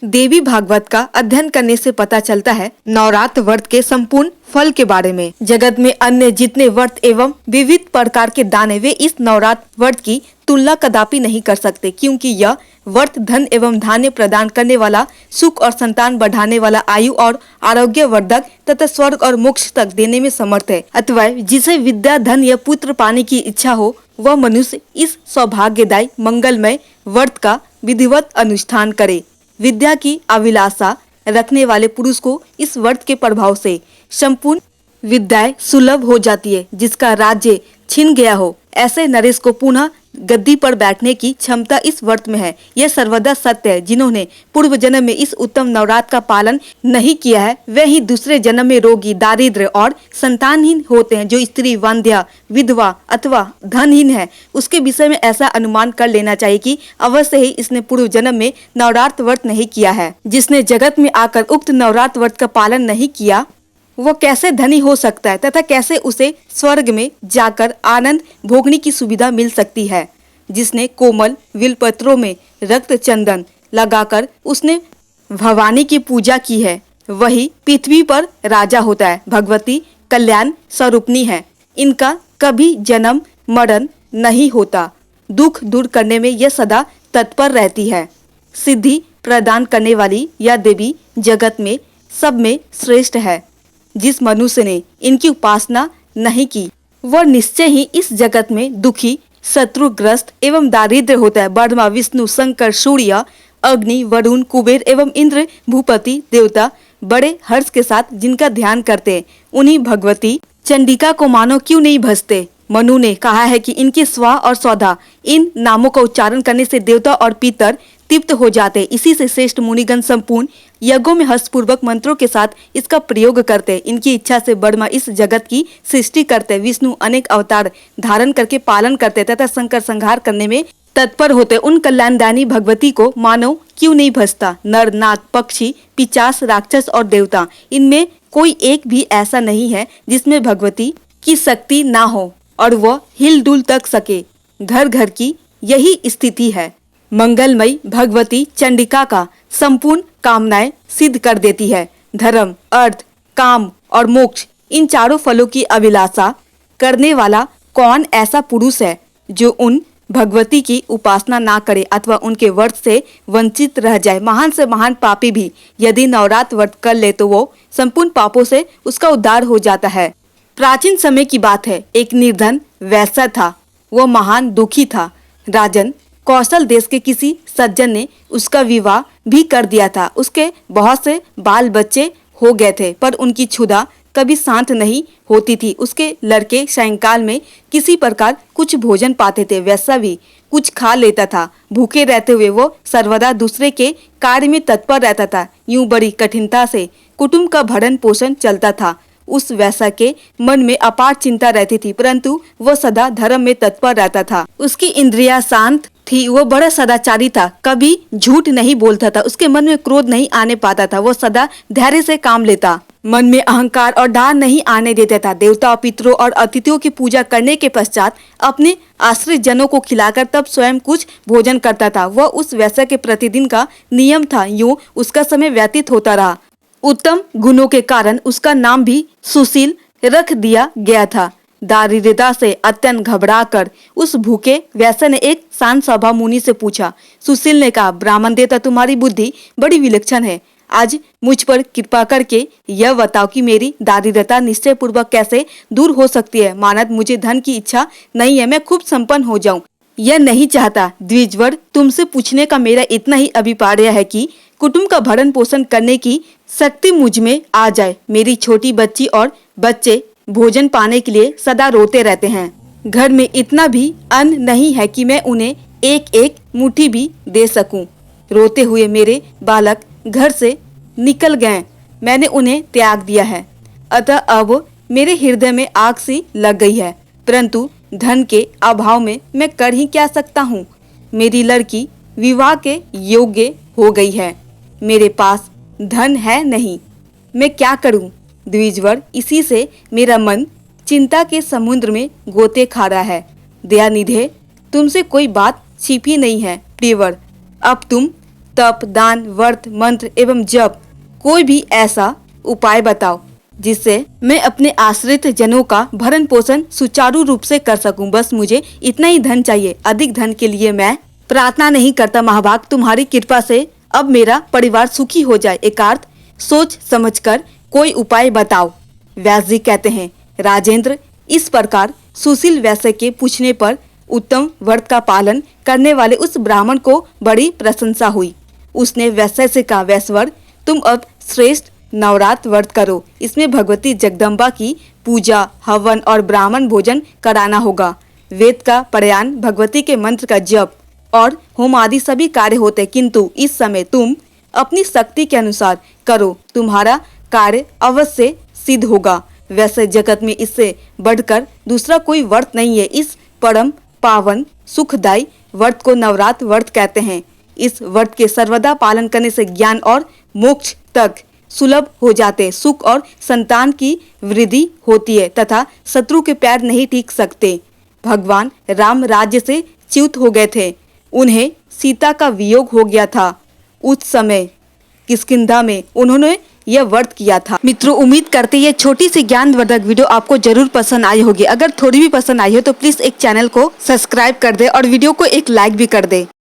देवी भागवत का अध्ययन करने से पता चलता है नवरात्र व्रत के संपूर्ण फल के बारे में। जगत में अन्य जितने व्रत एवं विविध प्रकार के दान है वे इस नवरात्र व्रत की तुलना कदापि नहीं कर सकते, क्योंकि यह व्रत धन एवं धान्य प्रदान करने वाला, सुख और संतान बढ़ाने वाला, आयु और आरोग्य वर्धक तथा स्वर्ग और मोक्ष तक देने में समर्थ है। अथवा जिसे विद्या, धन या पुत्र पाने की इच्छा हो वह मनुष्य इस सौभाग्यदायी मंगलमय व्रत का विधिवत अनुष्ठान करे। विद्या की अभिलाषा रखने वाले पुरुष को इस व्रत के प्रभाव से संपूर्ण विद्याएं सुलभ हो जाती है। जिसका राज्य छिन गया हो ऐसे नरेश को पुनः गद्दी पर बैठने की क्षमता इस व्रत में है। यह सर्वदा सत्य है। जिन्होंने पूर्व जन्म में इस उत्तम नवरात्र का पालन नहीं किया है वे ही दूसरे जन्म में रोगी, दारिद्र और संतानहीन होते हैं। जो स्त्री वंध्या, विधवा अथवा धनहीन है उसके विषय में ऐसा अनुमान कर लेना चाहिए कि अवश्य ही इसने पूर्व जन्म में नवरात्र व्रत नहीं किया है। जिसने जगत में आकर उक्त नवरात्र व्रत का पालन नहीं किया वो कैसे धनी हो सकता है तथा कैसे उसे स्वर्ग में जाकर आनंद भोगने की सुविधा मिल सकती है। जिसने कोमल विलपत्रों में रक्त चंदन लगाकर उसने भवानी की पूजा की है वही पृथ्वी पर राजा होता है। भगवती कल्याण स्वरूपनी है, इनका कभी जन्म मरण नहीं होता। दुख दूर करने में यह सदा तत्पर रहती है। सिद्धि प्रदान करने वाली यह देवी जगत में सब में श्रेष्ठ है। जिस मनुष्य ने इनकी उपासना नहीं की वह निश्चय ही इस जगत में दुखी, शत्रुग्रस्त एवं दारिद्र होता है। ब्रह्मा, विष्णु, शंकर, सूर्य, अग्नि, वरुण, कुबेर एवं इंद्र भूपति देवता बड़े हर्ष के साथ जिनका ध्यान करते उन्हीं भगवती चंडिका को मानो क्यों नहीं भजते। मनु ने कहा है कि इनके स्वा और सौधा इन नामों का उच्चारण करने से देवता और पितर तृप्त हो जाते। इसी से श्रेष्ठ मुनिगण संपूर्ण यज्ञों में हर्षपूर्वक मंत्रों के साथ इसका प्रयोग करते। इनकी इच्छा से ब्रह्मा इस जगत की सृष्टि करते, विष्णु अनेक अवतार धारण करके पालन करते तथा शंकर संहार करने में तत्पर होते। उन कल्याणदायिनी भगवती को मानव क्यों नहीं भजता। नर, नाग, पक्षी, पिचास, राक्षस और देवता इनमें कोई एक भी ऐसा नहीं है जिसमें भगवती की शक्ति ना हो और वह हिलडुल तक सके। घर घर की यही स्थिति है। मंगलमयी भगवती चंडिका का संपूर्ण कामनाएं सिद्ध कर देती है। धर्म, अर्थ, काम और मोक्ष इन चारों फलों की अभिलाषा करने वाला कौन ऐसा पुरुष है जो उन भगवती की उपासना ना करे अथवा उनके व्रत से वंचित रह जाए। महान से महान पापी भी यदि नवरात्र व्रत कर ले तो वो संपूर्ण पापों से उसका उद्धार हो जाता है। प्राचीन समय की बात है, एक निर्धन वैश्य था। वो महान दुखी था। राजन कौशल देश के किसी सज्जन ने उसका विवाह भी कर दिया था। उसके बहुत से बाल बच्चे हो गए थे पर उनकी क्षुधा कभी शांत नहीं होती थी। उसके लड़के सायंकाल में किसी प्रकार कुछ भोजन पाते थे। वैसा भी कुछ खा लेता था। भूखे रहते हुए वो सर्वदा दूसरे के कार्य में तत्पर रहता था। यूं बड़ी कठिनता से कुटुंब का भरण पोषण चलता था। उस वैसा के मन में अपार चिंता रहती थी, परंतु वह सदा धर्म में तत्पर रहता था। उसकी इंद्रियां शांत थी। वो बड़ा सदाचारी था, कभी झूठ नहीं बोलता था। उसके मन में क्रोध नहीं आने पाता था। वो सदा धैर्य से काम लेता, मन में अहंकार और डार नहीं आने देता था। देवता, पितरों और अतिथियों की पूजा करने के पश्चात अपने आश्रित जनों को खिलाकर तब स्वयं कुछ भोजन करता था। वह उस वैश्य के प्रतिदिन का नियम था। यूं उसका समय व्यतीत होता रहा। उत्तम गुणों के कारण उसका नाम भी सुशील रख दिया गया था। दारिद्रता से अत्यंत घबराकर उस भूखे वैश्य ने एक शांत स्वभाव मुनि से पूछा। सुशील ने कहा, ब्राह्मण देवता, तुम्हारी बुद्धि बड़ी विलक्षण है। आज मुझ पर कृपा करके यह बताओ कि मेरी दारिद्रता निश्चय पूर्वक कैसे दूर हो सकती है। मानद मुझे धन की इच्छा नहीं है, मैं खूब संपन्न हो जाऊं यह नहीं चाहता। द्विजवर, तुमसे पूछने का मेरा इतना ही अभिप्राय है कि कुटुंब का भरण पोषण करने की शक्ति मुझ में आ जाए। मेरी छोटी बच्ची और बच्चे भोजन पाने के लिए सदा रोते रहते हैं। घर में इतना भी अन्न नहीं है कि मैं उन्हें एक एक मुट्ठी भी दे सकूं। रोते हुए मेरे बालक घर से निकल गए, मैंने उन्हें त्याग दिया है। अतः अब मेरे हृदय में आग सी लग गई है, परंतु धन के अभाव में मैं कर ही क्या सकता हूँ। मेरी लड़की विवाह के योग्य हो गई है, मेरे पास धन है नहीं, मैं क्या करूँ। द्विजवर, इसी से मेरा मन चिंता के समुद्र में गोते खा रहा है। दयानिधे, तुमसे कोई बात छिपी नहीं है। प्रियवर, अब तुम तप, दान, व्रत, मंत्र एवं जप कोई भी ऐसा उपाय बताओ जिससे मैं अपने आश्रित जनों का भरण पोषण सुचारू रूप से कर सकूं। बस मुझे इतना ही धन चाहिए, अधिक धन के लिए मैं प्रार्थना नहीं करता महाभाग। तुम्हारी कृपा से अब मेरा परिवार सुखी हो जाए। एकार्थ सोच समझकर कोई उपाय बताओ। व्यास जी कहते हैं, राजेंद्र, इस प्रकार सुशील वैश्य के पूछने पर उत्तम व्रत का पालन करने वाले उस ब्राह्मण को बड़ी प्रशंसा हुई। उसने वैश्य से कहा, वैश्वर, तुम अब श्रेष्ठ नवरात्र व्रत करो। इसमें भगवती जगदम्बा की पूजा, हवन और ब्राह्मण भोजन कराना होगा। वेद का पारायण, भगवती के मंत्र का जप और होम आदि सभी कार्य होते, किंतु इस समय तुम अपनी शक्ति के अनुसार करो, तुम्हारा कार्य अवश्य सिद्ध होगा। वैसे जगत में इससे बढ़कर दूसरा कोई व्रत नहीं है। इस परम पावन सुखदायी व्रत को नवरात्र व्रत कहते हैं। इस व्रत के सर्वदा पालन करने से ज्ञान और मोक्ष तक सुलभ हो जाते, सुख और संतान की वृद्धि होती है तथा शत्रु के पैर नहीं टिक सकते। भगवान राम राज्य से च्युत हो गए थे, उन्हें सीता का वियोग हो गया था। उस समय किष्किंधा में उन्होंने यह व्रत किया था। मित्रों, उम्मीद करते ये छोटी सी ज्ञानवर्धक वीडियो आपको जरूर पसंद आई होगी। अगर थोड़ी भी पसंद आई हो तो प्लीज एक चैनल को सब्सक्राइब कर दे और वीडियो को एक लाइक भी कर दे।